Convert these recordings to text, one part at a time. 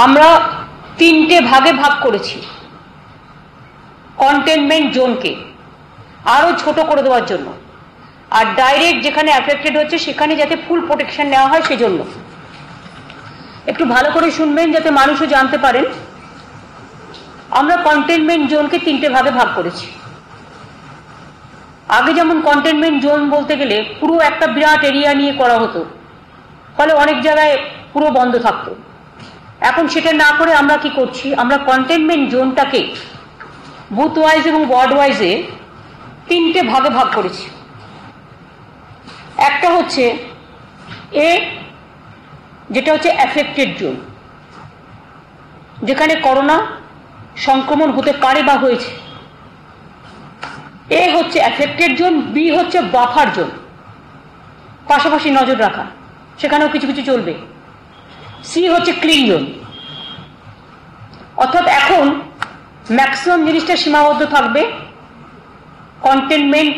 আমরা তিনটে ভাগে ভাগ করেছি কন্টেনমেন্ট জোনকে আরো ছোট করে দেওয়ার জন্য, আর ডাইরেক্ট যেখানে অ্যাফেক্টেড হচ্ছে সেখানে যাতে ফুল প্রোটেকশন নেওয়া হয় সেজন্য। একটু ভালো করে শুনবেন যাতে মানুষও জানতে পারেন। আমরা কন্টেনমেন্ট জোনকে তিনটে ভাগে ভাগ করেছি। আগে যেমন কন্টেনমেন্ট জোন বলতে গেলে পুরো একটা বিরাট এরিয়া নিয়ে করা হতো, ফলে অনেক জায়গায় পুরো বন্ধ থাকতো। এখন সেটা না করে আমরা কি করছি, আমরা কন্টেনমেন্ট জোনটাকে বুথ ওয়াইজ এবং ওয়ার্ড ওয়াইজে তিনটে ভাগে ভাগ করেছি। একটা হচ্ছে এ, যেটা হচ্ছে অ্যাফেক্টেড জোন, যেখানে করোনা সংক্রমণ হতে পারে বা হয়েছে। এ হচ্ছে অ্যাফেক্টেড জোন, বি হচ্ছে বাফার জোন, পাশাপাশি নজর রাখা, সেখানেও কিছু কিছু চলবে। সি হচ্ছে ক্লিন জোন, অর্থাৎ এখন ম্যাক্সিমাম জিনিসটা সীমাবদ্ধ থাকবে কন্টেনমেন্ট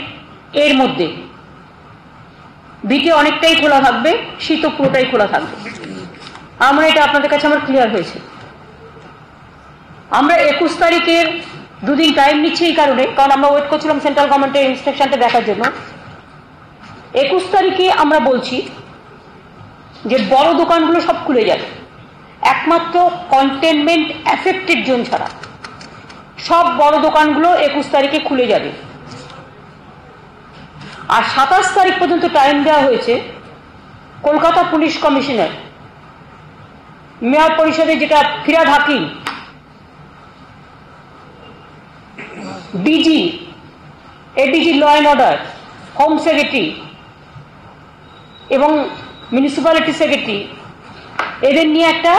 এর মধ্যে। বিতে অনেকটাই খোলা থাকবে, সি তো পুরোটাই খোলা থাকবে। আমরা এটা আপনাদের কাছে আমার ক্লিয়ার হয়েছে। আমরা 21 তারিখের দুদিন টাইম নিচ্ছি এই কারণে, কারণ আমরা ওয়েট করছিলাম সেন্ট্রাল গভর্নমেন্টের ইনস্ট্রাকশনটা দেখার জন্য। 21 তারিখে আমরা বলছি যে বড় দোকানগুলো সব খুলে যাবে, একমাত্র কন্টেনমেন্ট অ্যাফেক্টেড জোন ছাড়া সব বড় দোকানগুলো 21 তারিখে খুলে যাবে। আর 27 তারিখ পর্যন্ত টাইম দেওয়া হয়েছে কলকাতা পুলিশ কমিশনার, মেয়র পরিষদে যেটা Firhad Hakim, DG, ADG law and order, home secretary এবং মিউনিসিপ্যালিটি সেক্রেটারি, এদের নিয়ে একটা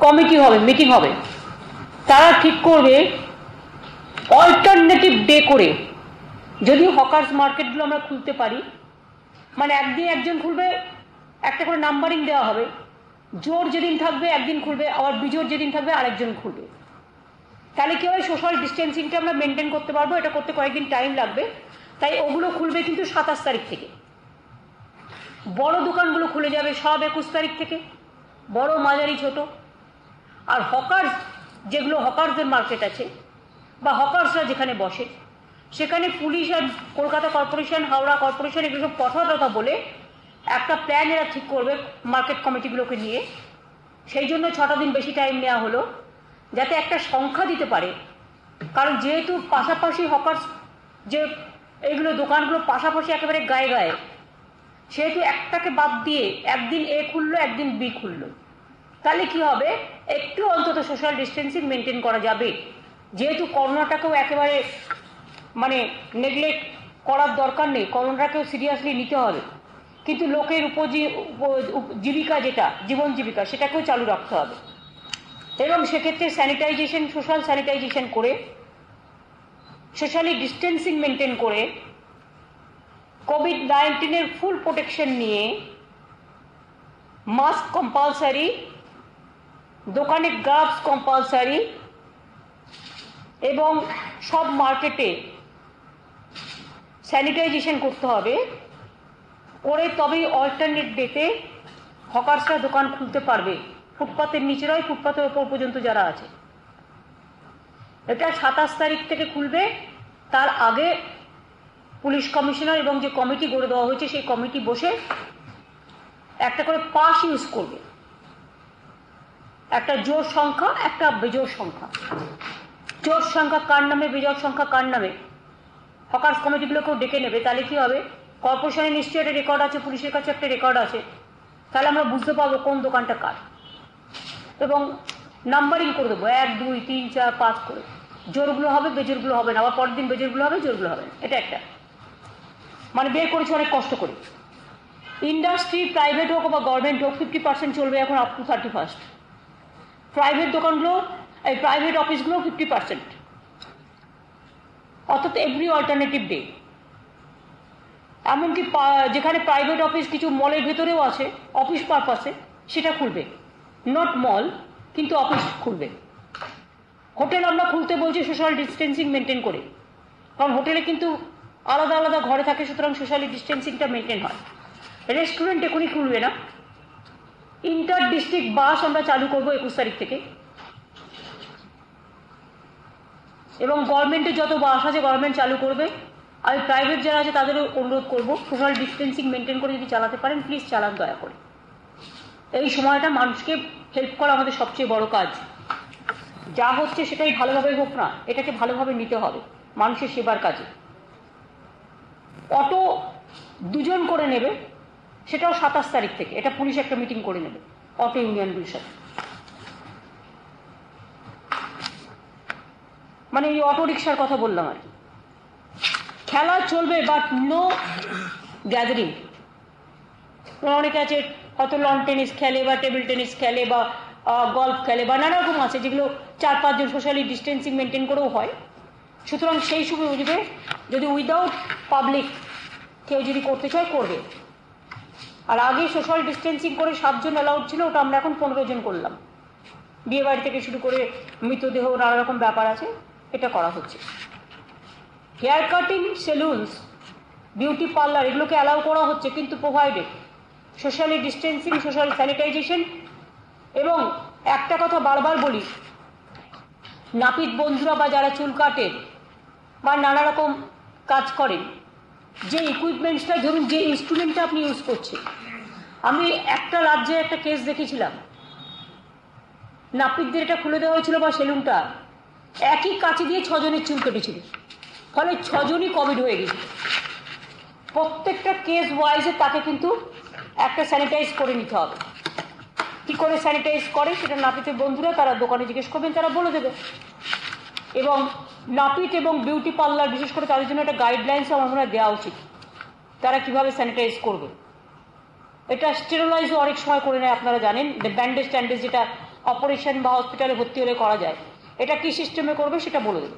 কমিটি হবে, মিটিং হবে। তারা ঠিক করবে অল্টারনেটিভ ডে করে, যদি হকার্স মার্কেটগুলো আমরা খুলতে পারি, মানে একদিন একজন খুলবে, একটা করে নাম্বারিং দেওয়া হবে, জোর যেদিন থাকবে একদিন খুলবে, আবার বিজোর যেদিন থাকবে আরেকজন খুলবে। তাহলে কি হয়, সোশ্যাল ডিস্টেন্সিংটা আমরা মেনটেন করতে পারবো। এটা করতে কয়েকদিন টাইম লাগবে, তাই ওগুলো খুলবে কিন্তু 27 তারিখ থেকে। বড় দোকানগুলো খুলে যাবে সব 21 তারিখ থেকে, বড় মাঝারি ছোট। আর হকার্স, যেগুলো হকার্সদের মার্কেট আছে বা হকার্সরা যেখানে বসে, সেখানে পুলিশ আর কলকাতা কর্পোরেশন, হাওড়া কর্পোরেশন এগুলো সব কথা বলে একটা প্ল্যান এরা ঠিক করবে মার্কেট কমিটিগুলোকে নিয়ে। সেই জন্য 6টা দিন বেশি টাইম নেওয়া হলো, যাতে একটা সংখ্যা দিতে পারে। কারণ যেহেতু পাশাপাশি হকার্স, যে এইগুলো দোকানগুলো পাশাপাশি একেবারে গায়ে গায়ে, সেহেতু একটাকে বাদ দিয়ে একদিন এ খুললো একদিন বি খুললো, তাহলে কি হবে, একটু অন্তত সোশ্যাল ডিস্টেন্সিং মেনটেন করা যাবে। যেহেতু করোনাটাকেও একেবারে মানে নেগলেক্ট করার দরকার নেই, করোনাটাকেও সিরিয়াসলি নিতে হবে, কিন্তু লোকের জীবিকা, যেটা জীবন জীবিকা, সেটাকেও চালু রাখতে হবে। এবং সেক্ষেত্রে স্যানিটাইজেশন, সোশ্যাল স্যানিটাইজেশন করে, সোশ্যালি ডিস্টেন্সিং মেনটেন করে, কোভিড-19 ফুল প্রোটেকশন নিয়ে, মাস্ক কম্পালসারি, দোকানে গ্লাভস কম্পালসারি, এবং সব মার্কেটে স্যানিটাইজেশন করতে হবে, করে তবেই অল্টারনেট ডেতে হকার্সরা দোকান খুলতে পারবে। ফুটপাতের নিচে নয়, ফুটপাতের ওপর পর্যন্ত যারা আছে। এটা 27 তারিখ থেকে খুলবে। তার আগে পুলিশ কমিশনার এবং যে কমিটি গড়ে দেওয়া হয়েছে সেই কমিটি বসে একটা করে পাস ইউজ করবে, একটা জোর সংখ্যা, একটা বেজোর সংখ্যা। জোর সংখ্যা কার নামে, বেজোর সংখ্যা কার নামে, হকার্স কমিটিগুলোকেও ডেকে নেবে। তাহলে কি হবে, কর্পোরেশনে নিশ্চয়ই একটা রেকর্ড আছে, পুলিশের কাছে একটা রেকর্ড আছে, তাহলে আমরা বুঝতে পারবো কোন দোকানটা কার, এবং নাম্বারিং করে দেবো 1 2 3 4 5 করে। জোরগুলো হবে, বেজোরগুলো হবে না, আবার পরের দিন বেজোরগুলো হবে, জোরগুলো হবে না। এটা একটা মানে বের করেছি অনেক কষ্ট করে। ইন্ডাস্ট্রি, প্রাইভেট হোক বা গভর্নমেন্ট হোক, 50% চলবে এখন আপ টু 31। প্রাইভেট দোকানগুলো, এই প্রাইভেট অফিসগুলো 50%, অর্থাৎ এভরি অল্টারনেটিভ ডে। এমনকি যেখানে প্রাইভেট অফিস কিছু মলের ভেতরেও আছে অফিস পারপাসে, সেটা খুলবে, নট মল, কিন্তু অফিস খুলবে। হোটেল আমরা খুলতে বলছি সোশ্যাল ডিস্টেন্সিং মেনটেন করে, কারণ হোটেলে কিন্তু আলাদা আলাদা ঘরে থাকে, সুতরাং সোশ্যাল ডিস্টেন্সিংটা মেনটেন হয়। রেস্টুরেন্ট এখনই খুলবে না, ইন্টার ডিস্ট্রিক্ট বাস আমরা চালু করব 21 তারিখ থেকে, এবং গভর্নমেন্টের যত বাস আছে গভর্নমেন্ট চালু করবে। আমি প্রাইভেট যারা আছে তাদেরও অনুরোধ করবো সোশ্যাল ডিস্টেন্সিং মেনটেন করে যদি চালাতে পারেন প্লিজ চালান দয়া করে। এই সময়টা মানুষকে হেল্প করা আমাদের সবচেয়ে বড় কাজ। যা হচ্ছে সেটাই ভালোভাবে হোক না, এটাকে ভালোভাবে নিতে হবে মানুষের সেবার কাজে। অটো 2 জন করে নেবে, সেটাও 27 তারিখ থেকে, এটা পুলিশ একটা মিটিং করে নেবে অটো ইউনিয়নগুলির সাথে। মানে এই অটো রিক্সার কথা বললাম আর কি। খেলা চলবে বাট নো গ্যাদারিং। অনেকে আছে হয়তো লন টেনিস খেলে বা টেবিল টেনিস খেলে বা গল্ফ খেলে বা নানা রকম আছে যেগুলো 4-5 জন সোশ্যালি ডিস্টেন্সিং মেনটেন করেও হয়। সুতরাং সেই সময় বুঝবে যদি উইদাউট পাবলিক কেউ যদি করতে চায় করবে। আর আগে সোশ্যাল ডিস্টেন্সিং করে 7 জন অ্যালাউড ছিল, ওটা আমরা এখন 15 জন করলাম। বিয়ে বাড়ি থেকে শুরু করে মৃতদেহ নানা রকম ব্যাপার আছে, এটা করা হচ্ছে। হেয়ার কাটিং, সেলুনস, বিউটি পার্লার এগুলোকে অ্যালাউ করা হচ্ছে, কিন্তু provided socially distancing, social sanitisation. এবং একটা কথা বারবার বলি, নাপিত বন্ধুরা বা যারা চুল কাটেন বা নানা রকম কাজ করেন, যে ইকুইপমেন্টসটা ধরুন যে ইনস্ট্রুমেন্টটা আপনি ইউজ করছেন। আমি একটা রাজ্যে একটা কেস দেখেছিলাম, নাপিতদের এটা খুলে দেওয়া হয়েছিল বা সেলুনটা, একই কাঁচি দিয়ে 6 জনের চুল কেটেছিল, ফলে 6 জনই কোভিড হয়ে গেছিল। প্রত্যেকটা কেস ওয়াইজে তাকে কিন্তু একটা স্যানিটাইজ করে নিতে হবে। কি করে স্যানিটাইজ করে সেটা নাপিতের বন্ধুরা তারা দোকানে জিজ্ঞেস করবেন, তারা বলে দেবে। এবং নাপিত এবং বিউটি পার্লার বিশেষ করে তাদের জন্য একটা গাইডলাইন্স আমার মনে হয় দেওয়া উচিত, তারা কিভাবে স্যানিটাইজ করবে। এটা স্টেরোলাইজও অনেক সময় করে নেয়, আপনারা জানেন, ব্যান্ডেজ ট্যান্ডেজ যেটা অপারেশন বা হসপিটালে ভর্তি হলে করা যায়, এটা কি সিস্টেমে করবে সেটা বলে দেবে।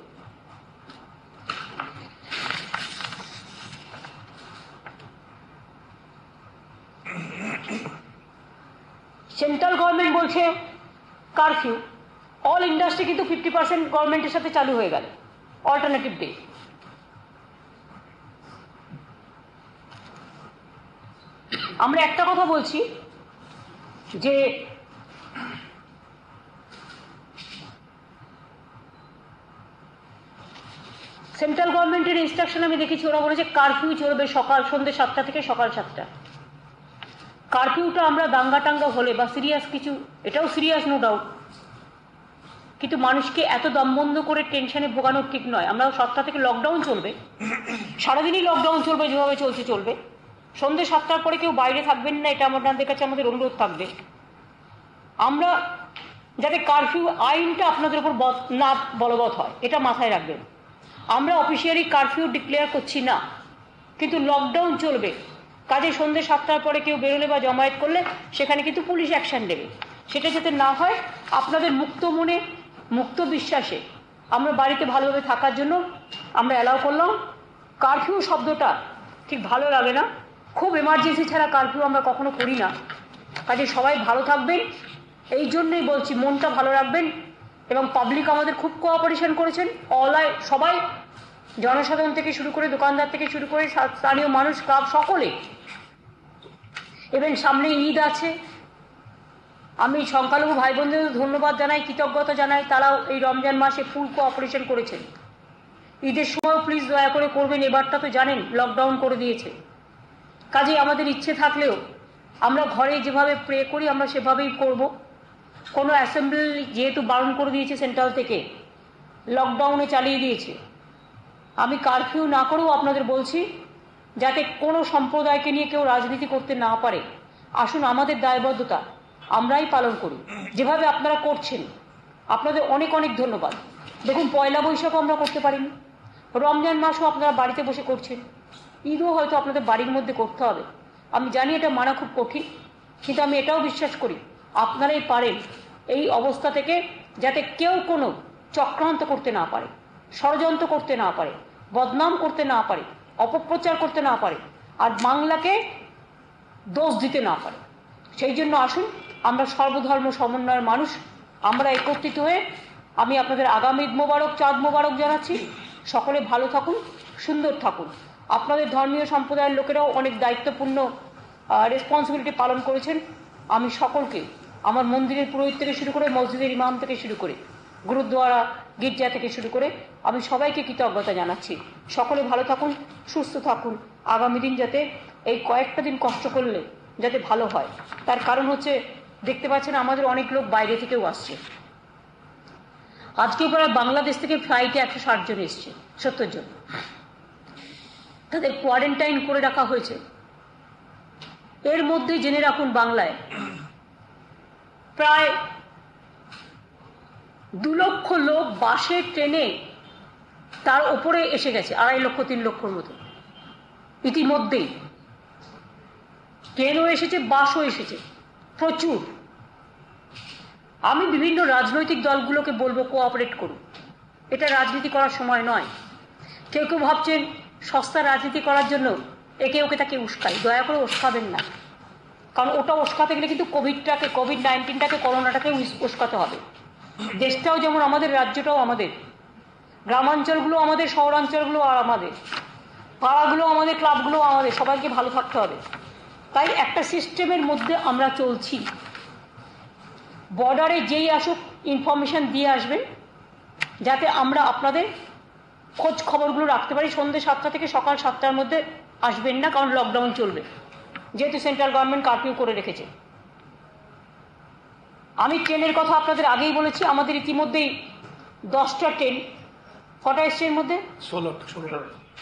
সেন্ট্রাল গভর্নমেন্ট বলছে কারফিউ, অল ইন্ডাস্ট্রি কিন্তু 50% গভর্নমেন্টের সাথে চালু হয়ে গেল অল্টারনেটিভ ডে। আমরা একটা কথা বলছি যে সেন্ট্রাল গভর্নমেন্টের ইনস্ট্রাকশন আমি দেখেছি, ওরা বলেছে কারফিউ চলবে সন্ধ্যে 7টা থেকে সকাল 7টা। কারফিউটা আমরা দাঙ্গা টাঙ্গা হলে বা সিরিয়াস কিছু, এটাও সিরিয়াস নো ডাউট, কিন্তু মানুষকে এত দমবন্ধ করে টেনশনে ভোগানো ঠিক নয়। আমরা 7টা থেকে লকডাউন চলবে, সারাদিনই লকডাউন চলবে, যেভাবে চলছে চলবে। সন্ধ্যে 7টার পরে কেউ বাইরে থাকবেন না, এটা আপনাদের কাছে আমাদের অনুরোধ থাকবে। আমরা যাতে কারফিউ আইনটা আপনাদের উপর না বলবৎ হয় এটা মাথায় রাখবেন। আমরা অফিসিয়ালি কারফিউ ডিক্লেয়ার করছি না, কিন্তু লকডাউন চলবে। কাজে সন্ধ্যে 7টার পরে কেউ বেরোলে বা জমায়েত করলে সেখানে কিন্তু পুলিশ অ্যাকশন নেবে। সেটা যাতে না হয়, আপনাদের মুক্ত মনে মুক্ত বিশ্বাসে আমরা বাড়িতে ভালোভাবে থাকার জন্য আমরা অ্যালাউ করলাম। কারফিউ শব্দটা ঠিক ভালো লাগে না, খুব এমার্জেন্সি ছাড়া কারফিউ আমরা কখনো করি না। কাজে সবাই ভালো থাকবেন, এই জন্যই বলছি মনটা ভালো রাখবেন। এবং পাবলিক আমাদের খুব কোঅপারেশন করেছেন, সবাই, জনসাধারণ থেকে শুরু করে দোকানদার থেকে শুরু করে স্থানীয় মানুষ, ক্লাব, সকলে। এবং সামনে ঈদ আছে, আমি সংখ্যালঘু ভাই বোনদের ধন্যবাদ জানাই, কৃতজ্ঞতা জানাই, তারাও এই রমজান মাসে ফুল কোঅপারেশন করেছেন। ঈদের সময়ও প্লিজ দয়া করে করবেন, এবারটা তো জানেন লকডাউন করে দিয়েছে। কাজে আমাদের ইচ্ছে থাকলেও আমরা ঘরে যেভাবে প্রে করি আমরা সেভাবেই করব। কোনো অ্যাসেম্বলি যেহেতু বারণ করে দিয়েছে সেন্ট্রাল থেকে, লকডাউনে চালিয়ে দিয়েছে, আমি কারফিউ না করেও আপনাদের বলছি যাতে কোনো সম্প্রদায়কে নিয়ে কেউ রাজনীতি করতে না পারে। আসুন আমাদের দায়বদ্ধতা আমরাই পালন করি, যেভাবে আপনারা করছেন। আপনাদের অনেক অনেক ধন্যবাদ। দেখুন, পয়লা বৈশাখও আমরা করতে পারিনি, রমজান মাসও আপনারা বাড়িতে বসে করছেন, ঈদও হয়তো আপনাদের বাড়ির মধ্যে করতে হবে। আমি জানি এটা মানা খুব কঠিন, কিন্তু আমি এটাও বিশ্বাস করি আপনারাই পারেন এই অবস্থা থেকে যাতে কেউ কোনো চক্রান্ত করতে না পারে, ষড়যন্ত্র করতে না পারে, বদনাম করতে না পারে, অপপ্রচার করতে না পারে, আর বাংলাকে দোষ দিতে না পারে। সেই জন্য আসুন, আমরা সর্বধর্ম সমন্বয়ের মানুষ, আমরা একত্রিত হয়ে আমি আপনাদের আগামী ঈদ মোবারক, চাঁদ মোবারক জানাচ্ছি। সকলে ভালো থাকুন, সুন্দর থাকুন। আপনাদের ধর্মীয় সম্প্রদায়ের লোকেরাও অনেক দায়িত্বপূর্ণ রেসপন্সিবিলিটি পালন করেছেন, আমি সকলকে, আমার মন্দিরের পুরোহিত থেকে শুরু করে, মসজিদের ইমাম থেকে শুরু করে, গুরুদ্বারা গির্জা থেকে শুরু করে আমি সবাইকে কৃতজ্ঞতা জানাচ্ছি। সকলে ভালো থাকুন, সুস্থ থাকুন। আগামী দিন যাতে এই কয়েকটা দিন কষ্ট করলে যাতে ভালো হয়, তার কারণ হচ্ছে দেখতে পাচ্ছেন আমাদের অনেক লোক বাইরে থেকেও আসছে। আজকে প্রায় বাংলাদেশ থেকে ফ্লাইটে 160 জন এসছে, 70 জন। তাদের কোয়ারেন্টাইন করে রাখা হয়েছে। এর মধ্যে জেনে রাখুন বাংলায় প্রায় 2 লক্ষ লোক বাসে ট্রেনে তার উপরে এসে গেছে, 2.5 লক্ষ 3 লক্ষর মতো ইতিমধ্যেই। ট্রেনও এসেছে, বাসও এসেছে, প্রচুর। আমি বিভিন্ন রাজনৈতিক দলগুলোকে বলবো কোঅপারেট করুন। এটা রাজনীতি করার সময় নয়। কেউ কেউ ভাবছেন সস্তা রাজনীতি করার জন্য একে ওকে তাকে উস্কাই, দয়া করে উস্কাবেন না। কারণ ওটা উস্কাতে গেলে কিন্তু কোভিড-19টাকে, করোনাটাকে উস্কাতে হবে। দেশটাও যেমন আমাদের, রাজ্যটাও আমাদের, গ্রামাঞ্চলগুলো আমাদের, শহরাঞ্চলগুলো আর আমাদের, পাড়াগুলো আমাদের, ক্লাবগুলো আমাদের, সবাইকে ভালো থাকতে হবে। তাই একটা সিস্টেমের মধ্যে আমরা চলছি। বর্ডারে যেই আসুক ইনফরমেশন দিয়ে আসবেন, যাতে আমরা আপনাদের খোঁজ খবরগুলো রাখতে পারি। সন্ধ্যে 7টা থেকে সকাল 7টার মধ্যে আসবেন না, কারণ লকডাউন চলবে, যেহেতু সেন্ট্রাল গভর্নমেন্ট কারফিউ করে রেখেছে। আমি ট্রেনের কথা আপনাদের আগেই বলেছি, আমাদের ইতিমধ্যেই 10টা ট্রেন, কটা এসছে এর মধ্যে? 16টা।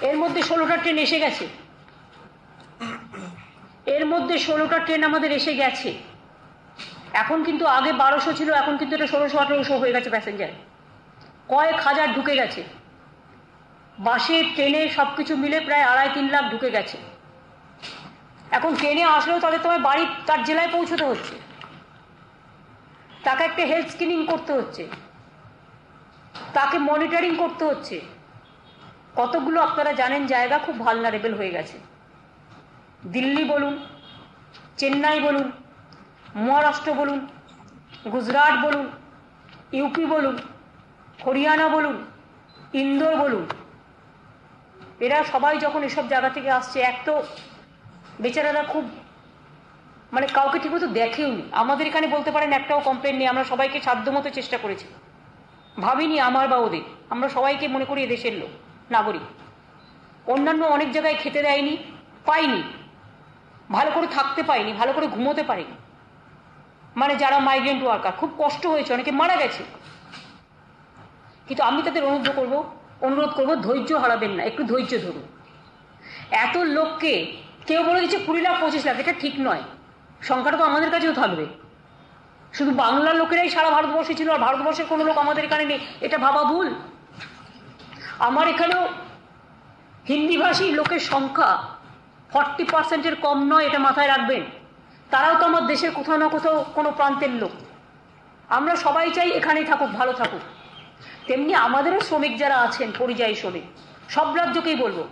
এর মধ্যে 16টা ট্রেন এসে গেছে। এর মধ্যে 16টা ট্রেন আমাদের এসে গেছে। এখন কিন্তু আগে 1200 ছিল, এখন কিন্তু এটা 1600-1800 হয়ে গেছে প্যাসেঞ্জার। কয়েক হাজার ঢুকে গেছে। বাসে, ট্রেনে সবকিছু মিলে প্রায় 2.5-3 লাখ ঢুকে গেছে। এখন ট্রেনে আসলেও তাদের তোমার বাড়ি, তার জেলায় পৌঁছতে হচ্ছে, তাকে একটা হেলথ স্ক্রিনিং করতে হচ্ছে, তাকে মনিটরিং করতে হচ্ছে। কতগুলো আপনারা জানেন জায়গা খুব ভালনারেবল হয়ে গেছে। দিল্লি বলুন, চেন্নাই বলুন, মহারাষ্ট্র বলুন, গুজরাট বলুন, ইউপি বলুন, হরিয়ানা বলুন, ইন্দোর বলুন, এরা সবাই যখন এসব জায়গা থেকে আসছে, এক তো বেচারারা খুব মানে কাউকে ঠিকমতো দেখেও নি। আমাদের এখানে বলতে পারেন একটাও কমপ্লেন নেই। আমরা সবাইকে সাধ্যমতো চেষ্টা করেছি, ভাবিনি আমার বা ওদের। আমরা সবাইকে মনে করি এদেশের লোক, নাগরিক। অন্যান্য অনেক জায়গায় খেতে দেয়নি, পাইনি, ভালো করে থাকতে পাইনি, ভালো করে ঘুমোতে পারিনি। মানে যারা মাইগ্রেন্ট ওয়ার্কার, খুব কষ্ট হয়েছে, অনেকে মারা গেছে। কিন্তু আমি তাদের অনুরোধ করবো ধৈর্য হারাবেন না, একটু ধৈর্য ধরুন। এত লোককে কেউ বলে দিচ্ছে 20 লাখ 25 লাখ, এটা ঠিক নয়। সংখ্যাটা তো আমাদের কাছেও থাকবে। শুধু বাংলার লোকেরাই সারা ভারতবর্ষে ছিল আর ভারতবর্ষের কোনো লোক আমাদের এখানে নেই, এটা ভাবা ভুল। আমার এখানেও হিন্দিভাষী লোকের সংখ্যা 40%-এর কম নয়, এটা মাথায় রাখবেন। তারাও তো আমার দেশের কোথাও না কোথাও কোনো প্রান্তের লোক। আমরা সবাই চাই এখানেই থাকুক, ভালো থাকুক। তেমনি আমাদেরও শ্রমিক যারা আছেন, পরিযায়ী শ্রমিক, সব রাজ্যকেই বলবো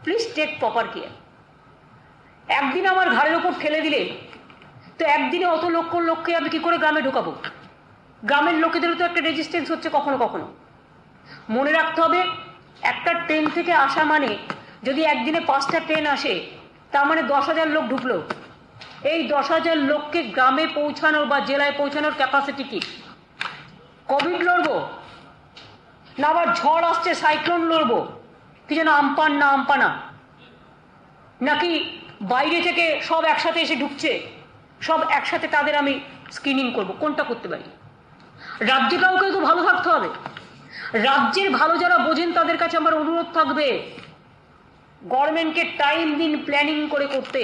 প্লিজ টেক প্রপার কেয়ার। একদিন আমার ঘাড়ের ওপর ঠেলে দিলে তো একদিনে অত লক্ষ লোককে আমি কি করে গ্রামে ঢোকাবো? গ্রামের লোকেদেরও তো একটা রেজিস্ট্যান্স হচ্ছে কখনো কখনো। মনে রাখতে হবে, একটা ট্রেন থেকে আসা মানে, যদি একদিনে 5টা ট্রেন আসে, তার মানে 10,000 লোক ঢুকলো। এই 10,000 লোককে গ্রামে পৌঁছানোর বা জেলায় পৌঁছানোর ক্যাপাসিটি কি? কোভিড লড়বো না আবার ঝড় আসছে, সাইক্লোন লড়বো, কি যেন আমপান না আমপানা, নাকি বাইরে থেকে সব একসাথে এসে ঢুকছে, সব একসাথে তাদের আমি স্ক্রিনিং করব? কোনটা করতে পারি? রাজ্যে কাউকে তো ভালো থাকতে হবে। রাজ্যের ভালো যারা বোঝেন তাদের কাছে আমার অনুরোধ থাকবে, গভর্নমেন্টকে টাইম দিন প্ল্যানিং করে করতে।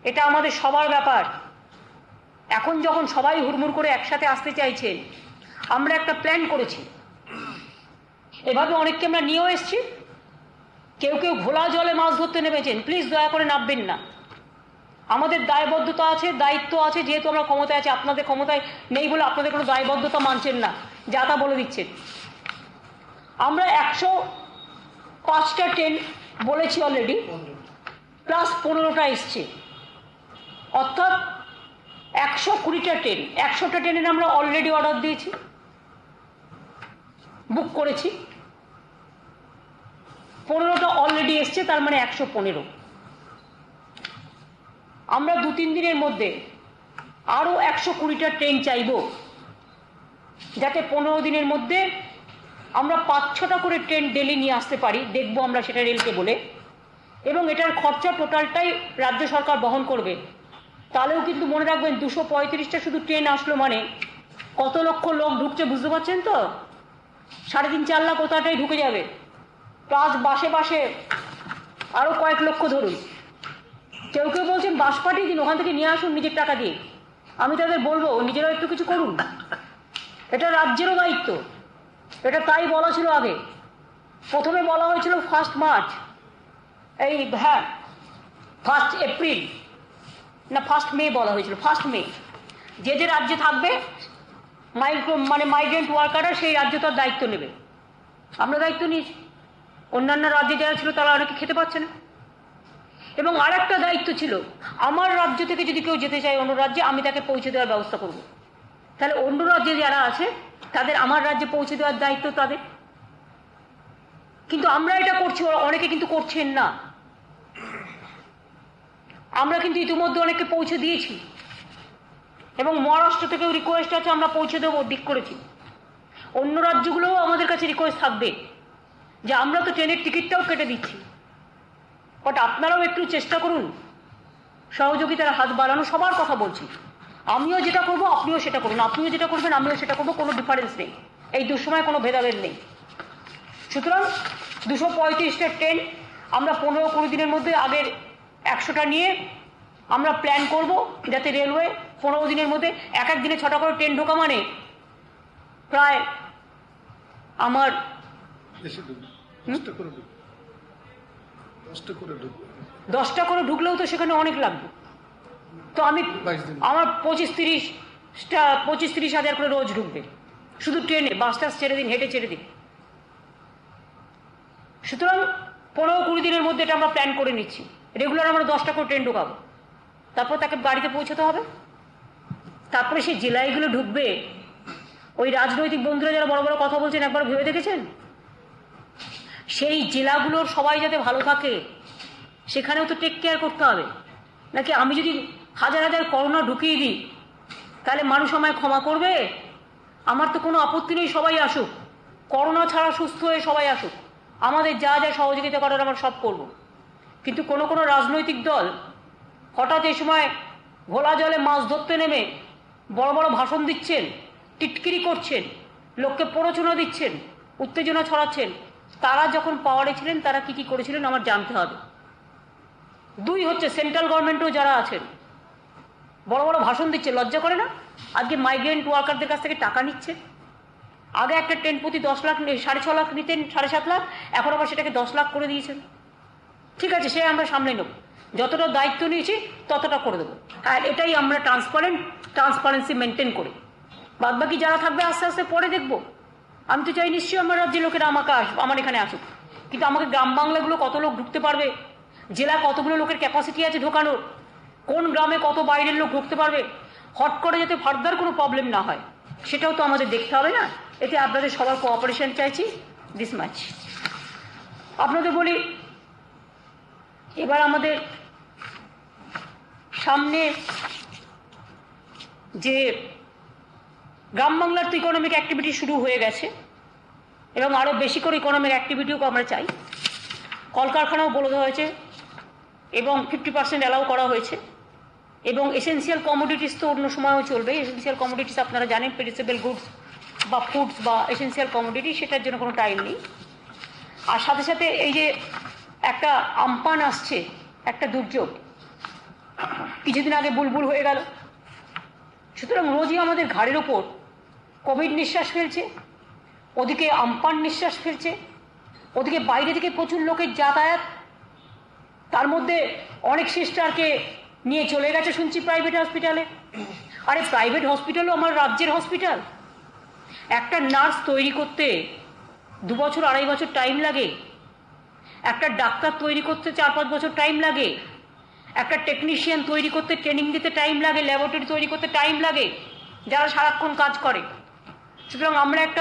এটা আমাদের সবার ব্যাপার। এখন যখন সবাই হুড়মুড় করে একসাথে আসতে চাইছেন, আমরা একটা প্ল্যান করেছি। এভাবে অনেককে আমরা নিয়েও এসছি। কেউ কেউ ঘোলা জলে মাছ ধরতে নেমেছেন, প্লিজ দয়া করে নামবেন না। আমাদের দায়বদ্ধতা আছে, দায়িত্ব আছে, যেহেতু আমরা ক্ষমতায় আছি। আপনাদের ক্ষমতায় নেই বলে আপনাদের কোনো দায়বদ্ধতা মানছেন না, যা তা বলে দিচ্ছেন। আমরা 105টা ট্রেন বলেছি অলরেডি, প্লাস 15টা এসছে, অর্থাৎ 120টা ট্রেন। 100টা ট্রেনের আমরা অলরেডি অর্ডার দিয়েছি, বুক করেছি। 15টা অলরেডি এসছে, তার মানে 115। আমরা 2-3 দিনের মধ্যে আরও 120টা ট্রেন চাইব, যাতে 15 দিনের মধ্যে আমরা 5-6টা করে ট্রেন ডেলি নিয়ে আসতে পারি। দেখব আমরা সেটা রেলকে বলে, এবং এটার খরচা টোটালটাই রাজ্য সরকার বহন করবে। তাহলেও কিন্তু মনে রাখবেন 235টা শুধু ট্রেন আসলো মানে কত লক্ষ লোক ঢুকছে বুঝতে পারছেন তো? 3.5-4 লাখ ওটাটাই ঢুকে যাবে, প্লাস বাসে বাসে আরও কয়েক লক্ষ ধরুন। কেউ কেউ বলছেন বাস পাঠিয়ে দিন, ওখান থেকে নিয়ে আসুন নিজের টাকা দিয়ে। আমি তাদের বলবো নিজেরাও একটু কিছু করুন, এটা রাজ্যেরও দায়িত্ব। এটা তাই বলা ছিল আগে, প্রথমে বলা হয়েছিল 1 মার্চ, এই হ্যাঁ 1 এপ্রিল না 1 মে বলা হয়েছিল, 1 মে। যে যে রাজ্যে থাকবে মাইগ্রেন্ট ওয়ার্কাররা সেই রাজ্য তার দায়িত্ব নেবে। আমরা দায়িত্ব নিয়েছি, অন্যান্য রাজ্যে যারা ছিল তারা অনেকে খেতে পাচ্ছে না। এবং আর একটা দায়িত্ব ছিল, আমার রাজ্য থেকে যদি কেউ যেতে চায় অন্য রাজ্যে, আমি তাকে পৌঁছে দেওয়ার ব্যবস্থা করব। তাহলে অন্য রাজ্যে যারা আছে তাদের আমার রাজ্যে পৌঁছে দেওয়ার দায়িত্ব তাদের। কিন্তু আমরা এটা করছি, অনেকে কিন্তু করছেন না। আমরা কিন্তু ইতিমধ্যে অনেককে পৌঁছে দিয়েছি, এবং মহারাষ্ট্র থেকেও রিকোয়েস্ট আছে, আমরা পৌঁছে দেবো, দিক করেছি। অন্য রাজ্যগুলোও আমাদের কাছে রিকোয়েস্ট থাকবে যে আমরা তো ট্রেনের টিকিটটাও কেটে দিচ্ছি, বাট আপনারাও একটু চেষ্টা করুন সহযোগিতার হাত বাড়ানো। সবার কথা বলছি, আমিও যেটা করবো আপনিও সেটা করুন, আপনিও যেটা করবেন আমিও সেটা করবো, কোনো ডিফারেন্স নেই, এই দুঃসময় কোনো ভেদাভেদ নেই। সুতরাং 235টা ট্রেন আমরা 15-20 দিনের মধ্যে আগের 100টা নিয়ে আমরা প্ল্যান করব, যাতে রেলওয়ে 15 দিনের মধ্যে এক দিনে 6টা করে ট্রেন ঢোকা মানে প্রায় আমার 10টা করে ঢুকলেও তো সেখানে অনেক লাগবে। তো আমি আমার 25-30 হাজার করে রোজ ঢুকবে শুধু ট্রেনে, বাস টাস ছেড়ে দিন, হেঁটে ছেড়ে দিন। সুতরাং 15-20 দিনের মধ্যে এটা আমরা প্ল্যান করে নিচ্ছি। রেগুলার আমরা 10টা করে ট্রেন ঢোকাবো, তারপর তাকে বাড়িতে পৌঁছতে হবে। তারপরে সেই জেলাগুলো ঢুকবে। ওই রাজনৈতিক বন্ধুরা যারা বড় বড় কথা বলছেন, একবার ভেবে দেখেছেন সেই জেলাগুলোর সবাই যাতে ভালো থাকে সেখানেও তো টেক কেয়ার করতে হবে। নাকি আমি যদি হাজার হাজার করোনা ঢুকিয়ে দিই তাহলে মানুষ আমায় ক্ষমা করবে? আমার তো কোনো আপত্তি নেই, সবাই আসুক, করোনা ছাড়া সুস্থ হয়ে সবাই আসুক, আমাদের যা যা সহযোগিতা করার আমরা সব করব। কিন্তু কোনো কোনো রাজনৈতিক দল হঠাৎ এই সময় ঘোলা জলে মাছ ধরতে নেমে বড় বড় ভাষণ দিচ্ছেন, টিটকিরি করছেন, লোককে প্ররোচনা দিচ্ছেন, উত্তেজনা ছড়াচ্ছেন। তারা যখন পাওয়ারে ছিলেন তারা কি কি করেছিলেন আমার জানতে হবে। 2 হচ্ছে সেন্ট্রাল গভর্নমেন্টও যারা আছেন বড় বড় ভাষণ দিচ্ছে, লজ্জা করে না? আজকে মাইগ্রেন্ট ওয়ার্কারদের কাছ থেকে টাকা নিচ্ছে। আগে একটা ট্রেন প্রতি 10 লাখ 6.5 লাখ নিতেন, 7.5 লাখ, এখন আবার সেটাকে 10 লাখ করে দিয়েছেন। ঠিক আছে, সে আমরা সামলে নেব, যতটা দায়িত্ব নিয়েছি ততটা করে দেবো। আর এটাই আমরা ট্রান্সপারেন্সি মেনটেন করি। বাদবাকি যারা থাকবে আস্তে আস্তে পরে দেখবো। আমি তো চাই নিশ্চয়ই আমার রাজ্যের লোকেরা আমার এখানে আসুক, কিন্তু আমাকে গ্রাম বাংলাগুলো কত লোক ঢুকতে পারবে, জেলা কতগুলো লোকের ক্যাপাসিটি আছে ঢোকানোর, কোন গ্রামে কত বাইরের লোক ঢুকতে পারবে, হট করে যাতে ফার্দার কোনো প্রবলেম না হয় সেটাও তো আমাদের দেখতে হবে না? এতে আপনাদের সবার কোঅপারেশন চাইছি, দিস মাচ। আপনাদের বলি, এবার আমাদের সামনে যে গ্রাম বাংলার তো ইকোনমিক অ্যাক্টিভিটি শুরু হয়ে গেছে, এবং আরও বেশি করে ইকোনমিক অ্যাক্টিভিটিও আমরা চাই। কলকারখানাও বলে দেওয়া হয়েছে এবং 50% অ্যালাউ করা হয়েছে। এবং এসেন্সিয়াল কমোডিটিস তো অন্য সময়ও চলবে। এসেন্সিয়াল কমোডিটিস আপনারা জানেন, পেরিসেবল গুডস বা ফুডস বা এসেন্সিয়াল কমোডিটি, সেটার জন্য কোনো টাইম নেই। আর সাথে সাথে এই যে একটা আমপান আসছে, একটা দুর্যোগ, কিছুদিন আগে বুলবুল হয়ে গেল। সুতরাং রোজই আমাদের ঘাড়ের ওপর কোভিড নিঃশ্বাস ফেলছে, ওদিকে আমপান নিঃশ্বাস ফেলছে, ওদিকে বাইরে থেকে প্রচুর লোকের যাতায়াত, তার মধ্যে অনেক সিস্টারকে নিয়ে চলে গেছে শুনছি প্রাইভেট হসপিটালে। আরে প্রাইভেট হসপিটালও আমার রাজ্যের হসপিটাল। একটা নার্স তৈরি করতে 2 বছর 2.5 বছর টাইম লাগে, একটা ডাক্তার তৈরি করতে 4-5 বছর টাইম লাগে, একটা টেকনিশিয়ান তৈরি করতে ট্রেনিং দিতে টাইম লাগে, ল্যাবরেটরি তৈরি করতে টাইম লাগে, যারা সারাক্ষণ কাজ করে। সুতরাং আমরা একটা